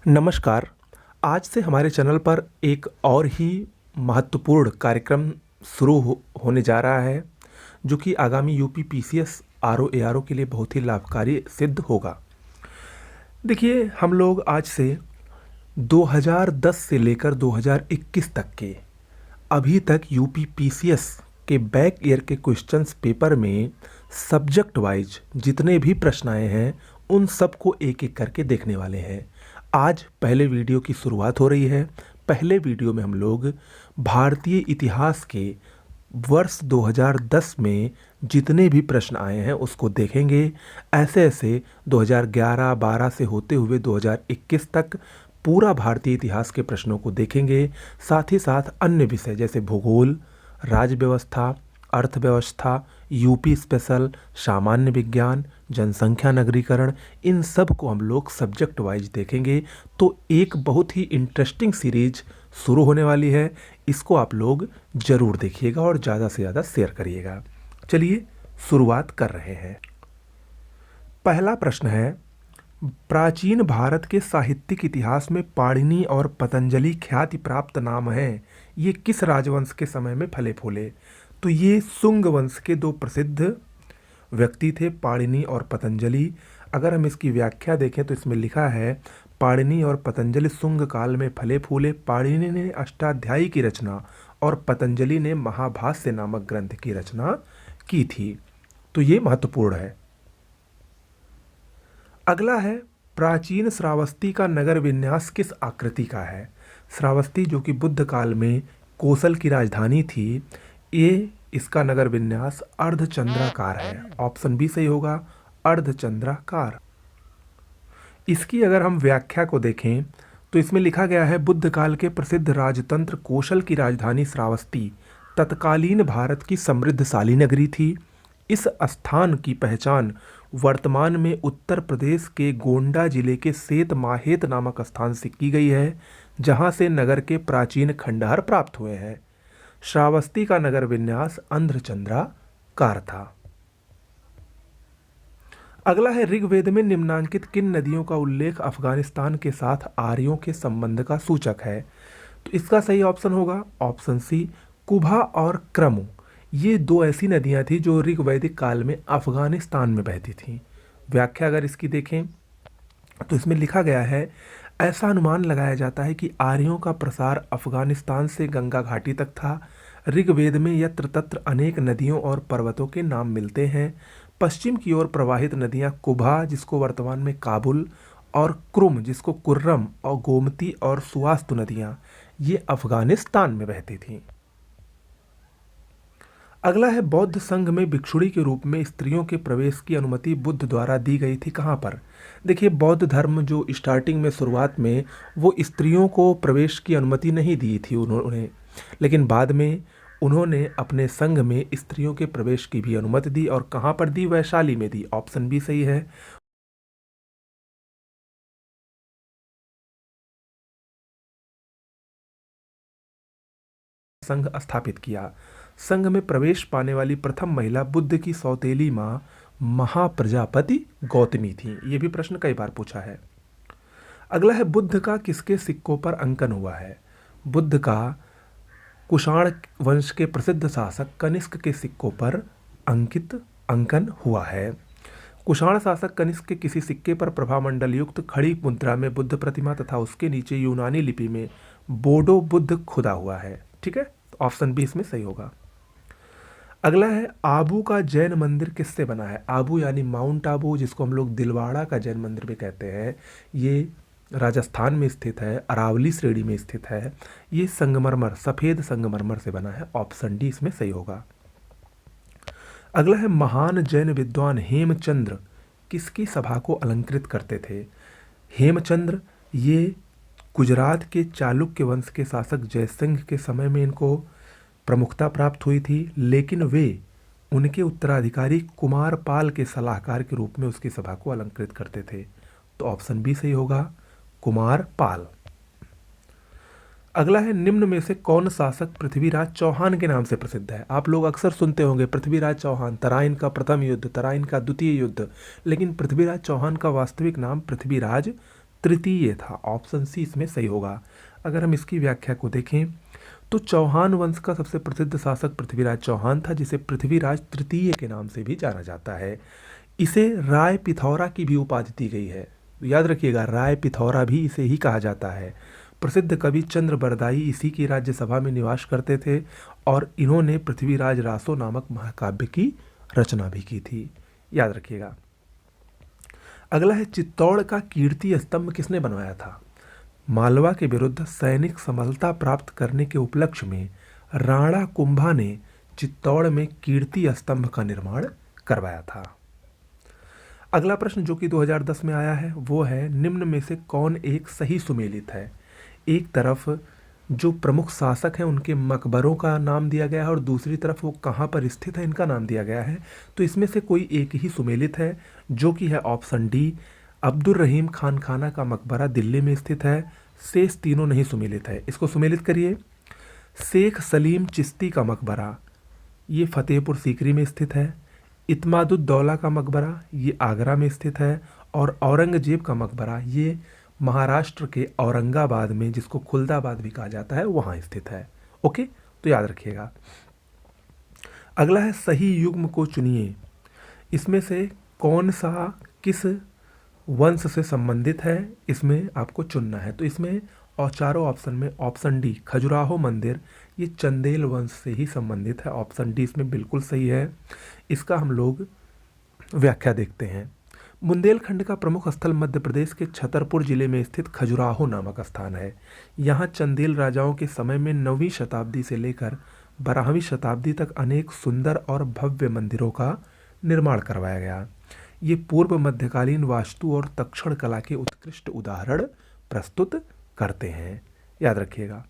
नमस्कार। आज से हमारे चैनल पर एक और ही महत्वपूर्ण कार्यक्रम होने जा रहा है, जो कि आगामी यूपी पीसीएस आरओ एआरओ के लिए बहुत ही लाभकारी सिद्ध होगा। देखिए, हम लोग आज से 2010 से लेकर 2021 तक के अभी तक यूपी पीसीएस के बैक ईयर के क्वेश्चंस पेपर में सब्जेक्ट वाइज जितने भी प्रश्न आए हैं उन सब को एक एक करके देखने वाले हैं। आज पहले वीडियो की शुरुआत हो रही है। पहले वीडियो में हम लोग भारतीय इतिहास के वर्ष 2010 में जितने भी प्रश्न आए हैं उसको देखेंगे। ऐसे ऐसे 2011-12 से होते हुए 2021 तक पूरा भारतीय इतिहास के प्रश्नों को देखेंगे। साथ ही साथ अन्य विषय जैसे भूगोल, राज्य व्यवस्था, अर्थव्यवस्था, यूपी स्पेशल, सामान्य विज्ञान, जनसंख्या नगरीकरण, इन सब को हम लोग सब्जेक्ट वाइज देखेंगे। तो एक बहुत ही इंटरेस्टिंग सीरीज शुरू होने वाली है। इसको आप लोग ज़रूर देखिएगा और ज़्यादा से ज़्यादा शेयर करिएगा। चलिए शुरुआत कर रहे हैं। पहला प्रश्न है, प्राचीन भारत के साहित्यिक इतिहास में पाणिनि और पतंजलि ख्याति प्राप्त नाम हैं। ये किस राजवंश के समय में फले फूले? तो ये शुंग वंश के दो प्रसिद्ध व्यक्ति थे, पाणिनि और पतंजलि। अगर हम इसकी व्याख्या देखें तो इसमें लिखा है, पाणिनि और पतंजलि शुंग काल में फले फूले। पाणिनि ने अष्टाध्यायी की रचना और पतंजलि ने महाभाष्य नामक ग्रंथ की रचना की थी। तो ये महत्वपूर्ण है। अगला है, प्राचीन श्रावस्ती का नगर विन्यास किस आकृति का है? श्रावस्ती जो कि बुद्ध काल में कोसल की राजधानी थी, ये इसका नगर विन्यास अर्धचंद्राकार है। ऑप्शन बी सही होगा, अर्धचंद्राकार। इसकी अगर हम व्याख्या को देखें तो इसमें लिखा गया है, बुद्ध काल के प्रसिद्ध राजतंत्र कोशल की राजधानी श्रावस्ती तत्कालीन भारत की समृद्धशाली नगरी थी। इस स्थान की पहचान वर्तमान में उत्तर प्रदेश के गोंडा जिले के सेत माहेत नामक स्थान से की गई है, जहां से नगर के प्राचीन खंडहर प्राप्त हुए हैं। श्रावस्ती का नगर विन्यास अर्धचंद्राकार था। अगला है, ऋग्वेद में निम्नांकित किन नदियों का उल्लेख अफगानिस्तान के साथ आर्यों के संबंध का सूचक है? तो इसका सही ऑप्शन होगा ऑप्शन सी, कुभा और क्रमु। ये दो ऐसी नदियां थी जो ऋग्वैदिक काल में अफगानिस्तान में बहती थीं। व्याख्या अगर इसकी देखें तो इसमें लिखा गया है, ऐसा अनुमान लगाया जाता है कि आर्यों का प्रसार अफगानिस्तान से गंगा घाटी तक था। ऋग्वेद में यत्र तत्र अनेक नदियों और पर्वतों के नाम मिलते हैं। पश्चिम की ओर प्रवाहित नदियां कुभा, जिसको वर्तमान में काबुल, और क्रुम, जिसको कुर्रम, और गोमती और सुवास्तु नदियां, ये अफगानिस्तान में बहती थीं। अगला है, बौद्ध संघ में भिक्षुणी के रूप में स्त्रियों के प्रवेश की अनुमति बुद्ध द्वारा दी गई थी, कहाँ पर? देखिए, बौद्ध धर्म जो स्टार्टिंग में शुरुआत में वो स्त्रियों को प्रवेश की अनुमति नहीं दी थी उन्होंने, लेकिन बाद में उन्होंने अपने संघ में स्त्रियों के प्रवेश की भी अनुमति दी। और कहाँ पर दी? वैशाली में दी। ऑप्शन बी सही है। संघ स्थापित किया। संघ में प्रवेश पाने वाली प्रथम महिला बुद्ध की सौतेली माँ महाप्रजापति गौतमी थी। ये भी प्रश्न कई बार पूछा है। अगला है, बुद्ध का किसके सिक्कों पर अंकन हुआ है? बुद्ध का कुषाण वंश के प्रसिद्ध शासक कनिष्क के सिक्कों पर अंकन हुआ है। कुषाण शासक कनिष्क के किसी सिक्के पर प्रभामंडल युक्त खड़ी मुद्रा में बुद्ध प्रतिमा तथा उसके नीचे यूनानी लिपि में बोडो बुद्ध खुदा हुआ है। ठीक है, ऑप्शन बी इसमें सही होगा। अगला है, आबू का जैन मंदिर किससे बना है? आबू यानी माउंट आबू, जिसको हम लोग दिलवाड़ा का जैन मंदिर भी कहते हैं, ये राजस्थान में स्थित है, अरावली श्रेणी में स्थित है। ये संगमरमर, सफ़ेद संगमरमर से बना है। ऑप्शन डी इसमें सही होगा। अगला है, महान जैन विद्वान हेमचंद्र किसकी सभा को अलंकृत करते थे? हेमचंद्र ये गुजरात के चालुक्य वंश के शासक जयसिंह के समय में इनको प्रमुखता प्राप्त हुई थी, लेकिन वे उनके उत्तराधिकारी कुमार पाल के सलाहकार के रूप में उसकी सभा को अलंकृत करते थे। तो ऑप्शन बी सही होगा, कुमार पाल। अगला है, निम्न में से कौन शासक पृथ्वीराज चौहान के नाम से प्रसिद्ध है? आप लोग अक्सर सुनते होंगे पृथ्वीराज चौहान, तराइन का प्रथम युद्ध, तराइन का द्वितीय युद्ध, लेकिन पृथ्वीराज चौहान का वास्तविक नाम पृथ्वीराज तृतीय था। ऑप्शन सी इसमें सही होगा। अगर हम इसकी व्याख्या को देखें तो चौहान वंश का सबसे प्रसिद्ध शासक पृथ्वीराज चौहान था, जिसे पृथ्वीराज तृतीय के नाम से भी जाना जाता है। इसे राय पिथौरा की भी उपाधि दी गई है। तो याद रखिएगा, राय पिथौरा भी इसे ही कहा जाता है। प्रसिद्ध कवि चंद्र बरदाई इसी की राज्यसभा में निवास करते थे और इन्होंने पृथ्वीराज रासो नामक महाकाव्य की रचना भी की थी। याद रखिएगा। अगला है, चित्तौड़ का कीर्ति स्तंभ किसने बनवाया था? मालवा के विरुद्ध सैनिक सफलता प्राप्त करने के उपलक्ष्य में राणा कुंभा ने चित्तौड़ में कीर्ति स्तंभ का निर्माण करवाया था। अगला प्रश्न जो कि 2010 में आया है वो है, निम्न में से कौन एक सही सुमेलित है? एक तरफ जो प्रमुख शासक हैं उनके मकबरों का नाम दिया गया है और दूसरी तरफ वो कहाँ पर स्थित है इनका नाम दिया गया है। तो इसमें से कोई एक ही सुमेलित है, जो कि है ऑप्शन डी, अब्दुल रहीम खान खाना का मकबरा दिल्ली में स्थित है। शेष तीनों नहीं सुमेलित है। इसको सुमेलित करिए। शेख सलीम चिश्ती का मकबरा ये फतेहपुर सीकरी में स्थित है। इत्मादुद्दौला का मकबरा ये आगरा में स्थित है। और औरंगजेब का मकबरा ये महाराष्ट्र के औरंगाबाद में, जिसको खुलदाबाद भी कहा जाता है, वहाँ स्थित है। ओके, तो याद रखिएगा। अगला है, सही युग्म को चुनिए। इसमें से कौन सा किस वंश से संबंधित है, इसमें आपको चुनना है। तो इसमें और चारों ऑप्शन में ऑप्शन डी खजुराहो मंदिर ये चंदेल वंश से ही संबंधित है। ऑप्शन डी इसमें बिल्कुल सही है। इसका हम लोग व्याख्या देखते हैं। बुंदेलखंड का प्रमुख स्थल मध्य प्रदेश के छतरपुर जिले में स्थित खजुराहो नामक स्थान है। यहाँ चंदेल राजाओं के समय में 9वीं शताब्दी से लेकर 12वीं शताब्दी तक अनेक सुंदर और भव्य मंदिरों का निर्माण करवाया गया। ये पूर्व मध्यकालीन वास्तु और तक्षण कला के उत्कृष्ट उदाहरण प्रस्तुत करते हैं। याद रखिएगा।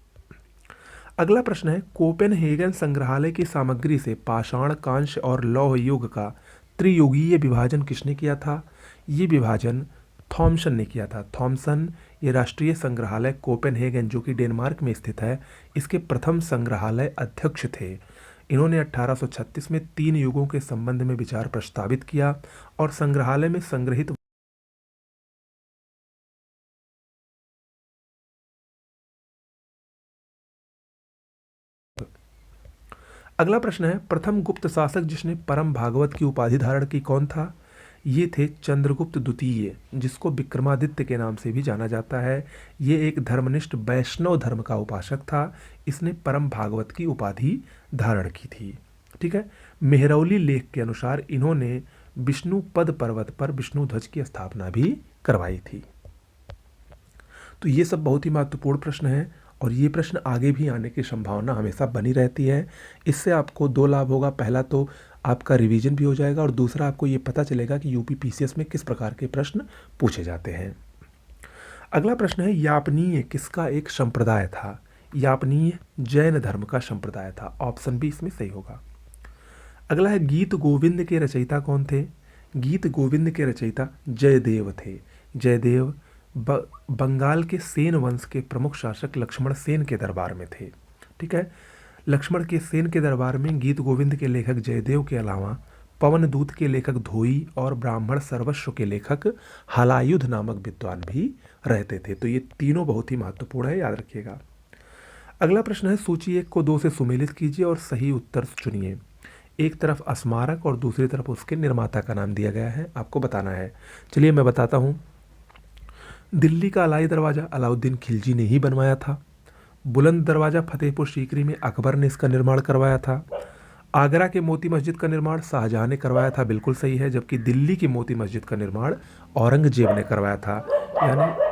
अगला प्रश्न है, कोपेनहेगन संग्रहालय की सामग्री से पाषाण, कांस्य और लौह युग का त्रियुगीय विभाजन किसने किया था? ये विभाजन थॉमसन ने किया था। थॉमसन ये राष्ट्रीय संग्रहालय कोपेनहेगन जो कि डेनमार्क में स्थित है, इसके प्रथम संग्रहालय अध्यक्ष थे। इन्होंने 1836 में 3 युगों के संबंध में विचार प्रस्तावित किया और संग्रहालय में संग्रहित अगला प्रश्न है, प्रथम गुप्त शासक जिसने परम भागवत की उपाधि धारण की कौन था? ये थे चंद्रगुप्त द्वितीय, जिसको विक्रमादित्य के नाम से भी जाना जाता है। ये एक धर्मनिष्ठ वैष्णव धर्म का उपासक था। इसने परम भागवत की उपाधि धारण की थी। ठीक है। मेहरौली लेख के अनुसार इन्होंने विष्णु पद पर्वत पर विष्णु ध्वज की स्थापना भी करवाई थी। तो ये सब बहुत ही महत्वपूर्ण प्रश्न है और ये प्रश्न आगे भी आने की संभावना हमेशा बनी रहती है। इससे आपको 2 लाभ होगा। पहला तो आपका रिवीजन भी हो जाएगा और दूसरा आपको ये पता चलेगा कि यूपी पीसीएस में किस प्रकार के प्रश्न पूछे जाते हैं। अगला प्रश्न है, यापनीय किसका एक संप्रदाय था? यापनीय जैन धर्म का संप्रदाय था। ऑप्शन बी इसमें सही होगा। अगला है, गीत गोविंद के रचयिता कौन थे? गीत गोविंद के रचयिता जयदेव थे। जयदेव बंगाल के सेन वंश के प्रमुख शासक लक्ष्मण सेन के दरबार में थे। ठीक है। लक्ष्मण के सेन के दरबार में गीत गोविंद के लेखक जयदेव के अलावा पवन दूत के लेखक धोई और ब्राह्मण सर्वस्व के लेखक हलायुध नामक विद्वान भी रहते थे। तो ये तीनों बहुत ही महत्वपूर्ण है, याद रखिएगा। अगला प्रश्न है, सूची 1 को 2 से सुमेलित कीजिए और सही उत्तर चुनिए। एक तरफ स्मारक और दूसरी तरफ उसके निर्माता का नाम दिया गया है, आपको बताना है। चलिए मैं बताता हूँ। दिल्ली का अलाई दरवाज़ा अलाउद्दीन खिलजी ने ही बनवाया था। बुलंद दरवाज़ा फतेहपुर सीकरी में अकबर ने इसका निर्माण करवाया था। आगरा के मोती मस्जिद का निर्माण शाहजहाँ ने करवाया था, बिल्कुल सही है। जबकि दिल्ली की मोती मस्जिद का निर्माण औरंगजेब ने करवाया था।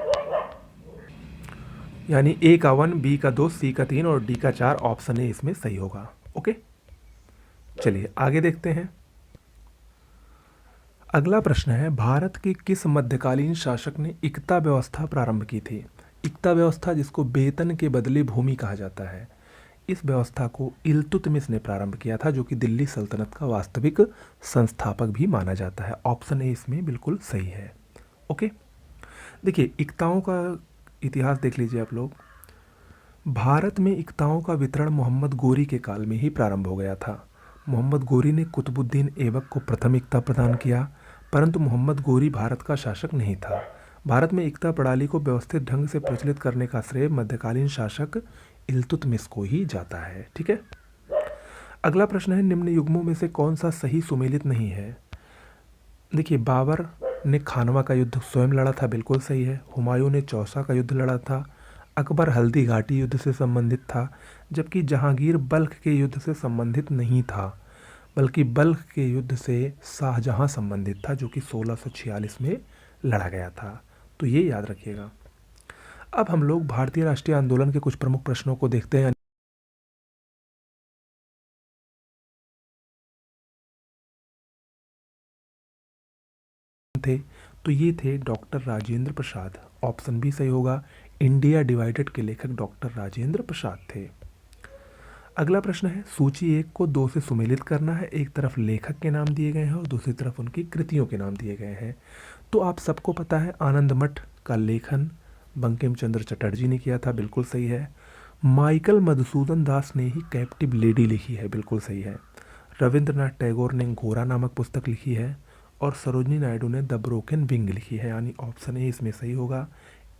यानी ए का 1, बी का 2, सी का 3 और डी का 4 ऑप्शन ए इसमें सही होगा। ओके, चलिए आगे देखते हैं। अगला प्रश्न है, भारत के किस मध्यकालीन शासक ने इक्ता व्यवस्था प्रारंभ की थी? इक्ता व्यवस्था, जिसको वेतन के बदले भूमि कहा जाता है, इस व्यवस्था को इल्तुतमिश ने प्रारंभ किया था, जो कि दिल्ली सल्तनत का वास्तविक संस्थापक भी माना जाता है। ऑप्शन ए इसमें बिल्कुल सही है। ओके, देखिए इक्ताओं का इतिहास देख लीजिए आप लोग। भारत में इक्ताओं का वितरण मोहम्मद गोरी के काल में ही प्रारंभ हो गया था। मोहम्मद गोरी ने कुतुबुद्दीन ऐबक को प्रथम इक्ता प्रदान किया, परंतु मोहम्मद गोरी भारत का शासक नहीं था। भारत में एकता प्रणाली को व्यवस्थित ढंग से प्रचलित करने का श्रेय मध्यकालीन शासक इल्तुतमिश को ही जाता है। ठीक है। अगला प्रश्न है, निम्न युग्मों में से कौन सा सही सुमेलित नहीं है? देखिए, बाबर ने खानवा का युद्ध स्वयं लड़ा था, बिल्कुल सही है। हुमायूं ने चौसा का युद्ध लड़ा था। अकबर हल्दी घाटी युद्ध से संबंधित था, जबकि जहांगीर बल्ख के युद्ध से संबंधित नहीं था, बल्कि बल्ख के युद्ध से शाहजहां संबंधित था, जो कि 1646 में लड़ा गया था। तो ये याद रखिएगा। अब हम लोग भारतीय राष्ट्रीय आंदोलन के कुछ प्रमुख प्रश्नों को देखते हैं। थे तो ये थे doctor Rajendra Prasad, option B सही होगा। इंडिया डिवाइडेड के लेखक डॉक्टर राजेंद्र प्रसाद थे। अगला प्रश्न है, सूची 1 को 2 से सुमेलित करना है। एक तरफ लेखक के नाम दिए गए हैं और दूसरी तरफ उनकी कृतियों के नाम दिए गए हैं। तो आप सबको पता है, आनंद मठ का लेखन बंकिम चंद्र चटर्जी ने किया था, बिल्कुल सही है। माइकल मधुसूदन दास ने ही कैप्टिव लेडी लिखी है, बिल्कुल सही है। रविंद्रनाथ टैगोर ने गोरा नामक पुस्तक लिखी है और सरोजनी नायडू ने द ब्रोकन विंग लिखी है, यानी ऑप्शन ए इसमें सही होगा।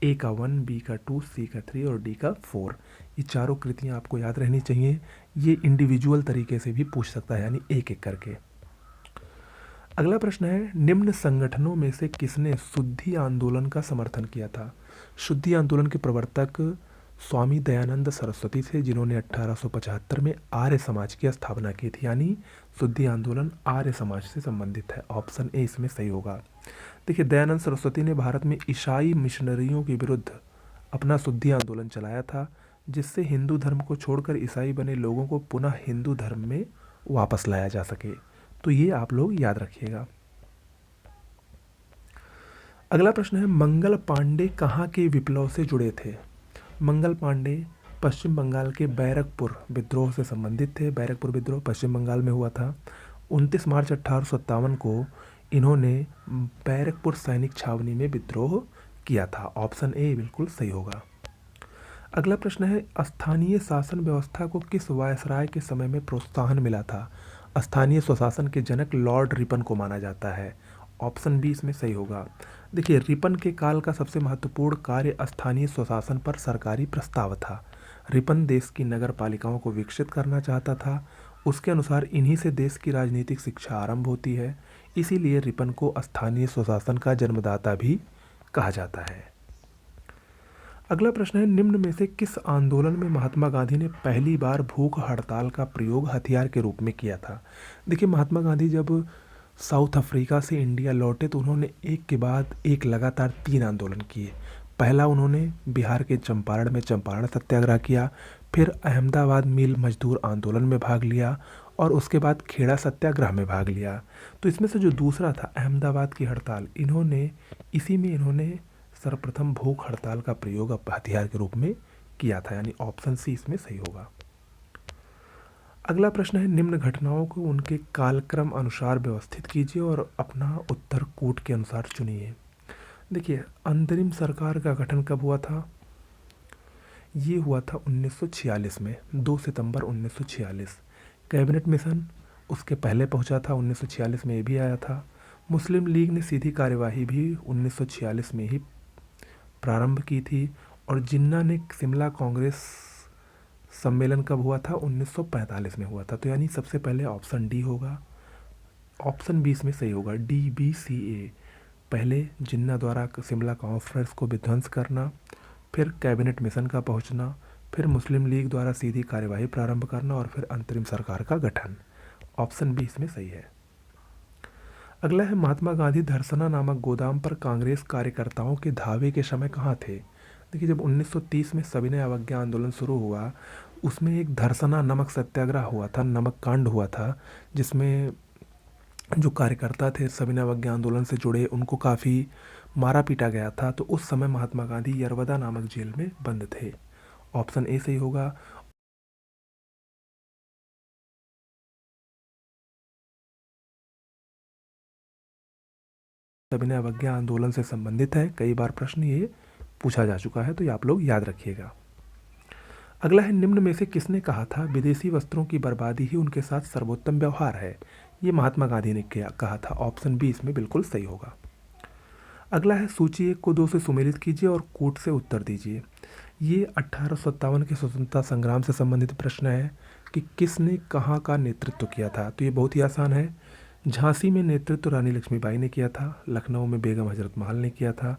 ए का 1, बी का 2, सी का 3 और डी का 4। ये चारों कृतियाँ आपको याद रहनी चाहिए। ये इंडिविजुअल तरीके से भी पूछ सकता है, यानी एक एक करके। अगला प्रश्न है, निम्न संगठनों में से किसने शुद्धि आंदोलन का समर्थन किया था? शुद्धि आंदोलन के प्रवर्तक स्वामी दयानंद सरस्वती थे, जिन्होंने 1875 में आर्य समाज की स्थापना की थी, यानी शुद्धि आंदोलन आर्य समाज से संबंधित है। ऑप्शन ए इसमें सही होगा। देखिए, दयानंद सरस्वती ने भारत में ईसाई मिशनरियों के विरुद्ध अपना शुद्धि आंदोलन चलाया था, जिससे हिंदू धर्म को छोड़कर ईसाई बने लोगों को पुनः हिंदू धर्म में वापस लाया जा सके। तो ये आप लोग याद रखिएगा। अगला प्रश्न है, मंगल पांडे कहाँ के विप्लव से जुड़े थे? मंगल पांडे पश्चिम बंगाल के बैरकपुर विद्रोह से संबंधित थे। बैरकपुर विद्रोह पश्चिम बंगाल में हुआ था। 29 मार्च 1857 को इन्होंने बैरकपुर सैनिक छावनी में विद्रोह किया था। ऑप्शन ए बिल्कुल सही होगा। अगला प्रश्न है, स्थानीय शासन व्यवस्था को किस वायसराय के समय में प्रोत्साहन मिला था? स्थानीय स्वशासन के जनक लॉर्ड रिपन को माना जाता है। ऑप्शन बी इसमें सही होगा। देखिए, रिपन के काल का सबसे महत्वपूर्ण कार्य स्थानीय स्वशासन पर सरकारी प्रस्ताव था। रिपन देश की नगर पालिकाओं को विकसित करना चाहता था। उसके अनुसार इन्हीं से देश की राजनीतिक शिक्षा आरंभ होती है, इसीलिए रिपन को स्थानीय स्वशासन का जन्मदाता भी कहा जाता है। अगला प्रश्न है, निम्न में से किस आंदोलन में महात्मा गांधी ने पहली बार भूख हड़ताल का प्रयोग हथियार के रूप में किया था? देखिए, महात्मा गांधी जब साउथ अफ्रीका से इंडिया लौटे तो उन्होंने एक के बाद एक लगातार 3 आंदोलन किए। पहला उन्होंने बिहार के चंपारण में चंपारण सत्याग्रह किया, फिर अहमदाबाद मिल मजदूर आंदोलन में भाग लिया और उसके बाद खेड़ा सत्याग्रह में भाग लिया। तो इसमें से जो दूसरा था अहमदाबाद की हड़ताल, इसी में इन्होंने सर्वप्रथम भूख हड़ताल का प्रयोग हथियार के रूप में किया था, यानी ऑप्शन सी इसमें सही होगा। अगला प्रश्न है, निम्न घटनाओं को उनके कालक्रम अनुसार व्यवस्थित कीजिए और अपना उत्तर कूट के अनुसार चुनिए। देखिए, अंतरिम सरकार का गठन कब हुआ था? ये हुआ था 1946 में, 2 सितंबर 1946। कैबिनेट मिशन उसके पहले पहुंचा था, 1946 में ये भी आया था। मुस्लिम लीग ने सीधी कार्यवाही भी 1946 में ही प्रारंभ की थी। और जिन्ना ने शिमला कांग्रेस सम्मेलन कब हुआ था? 1945 में हुआ था। तो यानी सबसे पहले ऑप्शन डी होगा। ऑप्शन बी इसमें सही होगा, DBCA। पहले जिन्ना द्वारा शिमला कॉन्फ्रेंस को विध्वंस करना, फिर कैबिनेट मिशन का पहुंचना, फिर मुस्लिम लीग द्वारा सीधी कार्यवाही प्रारंभ करना और फिर अंतरिम सरकार का गठन। ऑप्शन बी इसमें सही है। अगला है, महात्मा गांधी धरसना नामक गोदाम पर कांग्रेस कार्यकर्ताओं के धावे के समय कहाँ थे? देखिए, जब 1930 में सविनय अवज्ञा आंदोलन शुरू हुआ, उसमें एक धरसना नमक सत्याग्रह हुआ था, नमक कांड हुआ था, जिसमें जो कार्यकर्ता थे सविनय अवज्ञा आंदोलन से जुड़े, उनको काफ़ी मारा पीटा गया था। तो उस समय महात्मा गांधी यरवदा नामक जेल में बंद थे। ऑप्शन ए सही होगा। सविनय अवज्ञा आंदोलन से संबंधित है, कई बार प्रश्न ये पूछा जा चुका है, तो ये आप लोग याद रखिएगा। अगला है, निम्न में से किसने कहा था विदेशी वस्त्रों की बर्बादी ही उनके साथ सर्वोत्तम व्यवहार है? ये महात्मा गांधी ने कहा था। ऑप्शन बी इसमें बिल्कुल सही होगा। अगला है सूची 1 को 2 से सुमेलित कीजिए और कूट से उत्तर दीजिए। ये 1857 के स्वतंत्रता संग्राम से संबंधित प्रश्न है कि किसने कहाँ का नेतृत्व किया था। तो ये बहुत ही आसान है। झांसी में नेतृत्व रानी लक्ष्मीबाई ने किया था, लखनऊ में बेगम हजरत महल ने किया था,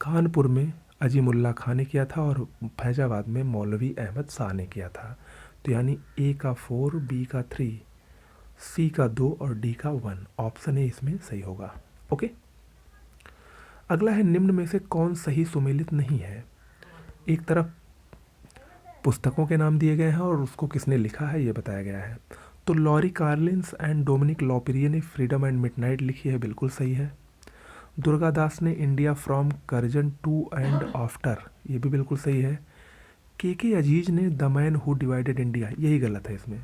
कानपुर में अजीमुल्ला खां ने किया था और फैजाबाद में मौलवी अहमद शाह ने किया था। तो यानी ए का 4, बी का 3, सी का 2 और डी का 1, ऑप्शन ए इसमें सही होगा। ओके। अगला है निम्न में से कौन सही सुमेलित नहीं है। एक तरफ पुस्तकों के नाम दिए गए हैं और उसको किसने लिखा है ये बताया गया है। तो लॉरी कार्लिंस एंड डोमिनिक लॉपरिये ने फ्रीडम एंड मिडनाइट लिखी है, बिल्कुल सही है। दुर्गादास ने India from Curzon to and after, ये भी बिल्कुल सही है। के अजीज ने the man who divided India, यही गलत है इसमें,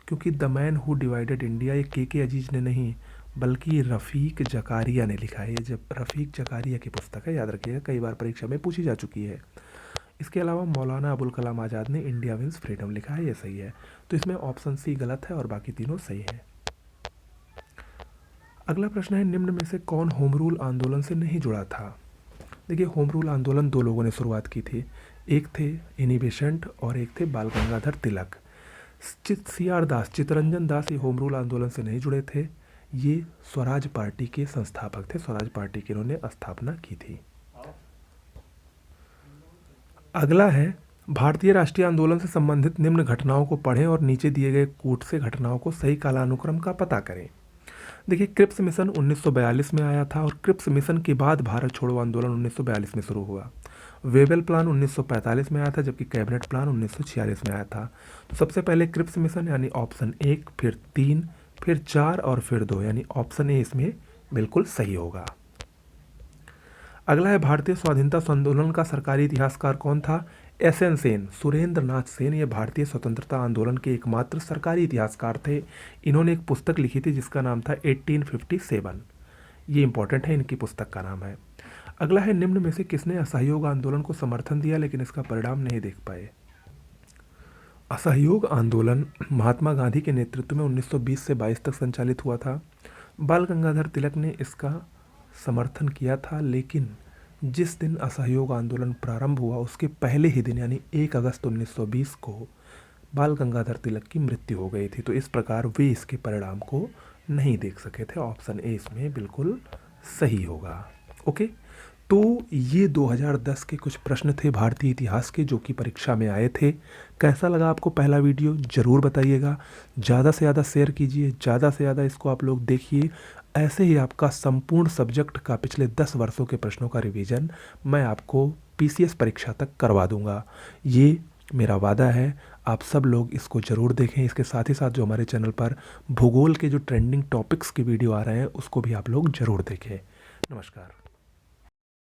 क्योंकि the man who divided India ये के अजीज ने नहीं बल्कि रफ़ीक जकारिया ने लिखा है। ये जब रफ़ीक जकारिया की पुस्तक है, याद रखिएगा, कई बार परीक्षा में पूछी जा चुकी है। इसके अलावा मौलाना अबुल कलाम आज़ाद ने इंडिया विंस फ्रीडम लिखा है, ये सही है। तो इसमें ऑप्शन सी गलत है और बाकी तीनों सही हैं। अगला प्रश्न है निम्न में से कौन होम रूल आंदोलन से नहीं जुड़ा था। देखिए, होम रूल आंदोलन 2 लोगों ने शुरुआत की थी, एक थे एनी बेसेंट और एक थे बाल गंगाधर तिलक। CR दास, चित्तरंजन दास ये होम रूल आंदोलन से नहीं जुड़े थे, ये स्वराज पार्टी के संस्थापक थे, स्वराज पार्टी की इन्होंने स्थापना की थी। अगला है भारतीय राष्ट्रीय आंदोलन से संबंधित निम्न घटनाओं को पढ़ें और नीचे दिए गए कूट से घटनाओं को सही कालानुक्रम का पता करें। देखिए, क्रिप्स मिशन 1942 में आया था और क्रिप्स मिशन के बाद भारत छोड़ो आंदोलन 1942 में शुरू हुआ। वेबल प्लान 1945 में आया था, जबकि कैबिनेट प्लान 1946 में आया था। तो सबसे पहले क्रिप्स मिशन यानी ऑप्शन 1, फिर 3, फिर 4 और फिर 2, यानी ऑप्शन ए इसमें बिल्कुल सही होगा। अगला है भारतीय स्वाधीनता आंदोलन का सरकारी इतिहासकार कौन था। SN सेन, सुरेंद्र नाथ सेन ये भारतीय स्वतंत्रता आंदोलन के एकमात्र सरकारी इतिहासकार थे। इन्होंने एक पुस्तक लिखी थी जिसका नाम था 1857। ये इंपॉर्टेंट है, इनकी पुस्तक का नाम है। अगला है निम्न में से किसने असहयोग आंदोलन को समर्थन दिया लेकिन इसका परिणाम नहीं देख पाए। असहयोग आंदोलन महात्मा गांधी के नेतृत्व में 1920 से 22 तक संचालित हुआ था। बाल गंगाधर तिलक ने इसका समर्थन किया था, लेकिन जिस दिन असहयोग आंदोलन प्रारंभ हुआ उसके पहले ही दिन यानी 1 अगस्त 1920 को बाल गंगाधर तिलक की मृत्यु हो गई थी। तो इस प्रकार वे इसके परिणाम को नहीं देख सके थे। ऑप्शन ए इसमें बिल्कुल सही होगा। ओके, तो ये 2010 के कुछ प्रश्न थे भारतीय इतिहास के जो कि परीक्षा में आए थे। कैसा लगा आपको पहला वीडियो ज़रूर बताइएगा। ज़्यादा से ज़्यादा शेयर कीजिए, ज़्यादा से ज़्यादा इसको आप लोग देखिए। ऐसे ही आपका संपूर्ण सब्जेक्ट का पिछले 10 वर्षों के प्रश्नों का रिवीजन मैं आपको PCS परीक्षा तक करवा दूंगा। ये मेरा वादा है। आप सब लोग इसको ज़रूर देखें। इसके साथ ही साथ जो हमारे चैनल पर भूगोल के जो ट्रेंडिंग टॉपिक्स के वीडियो आ रहे हैं उसको भी आप लोग ज़रूर देखें। नमस्कार।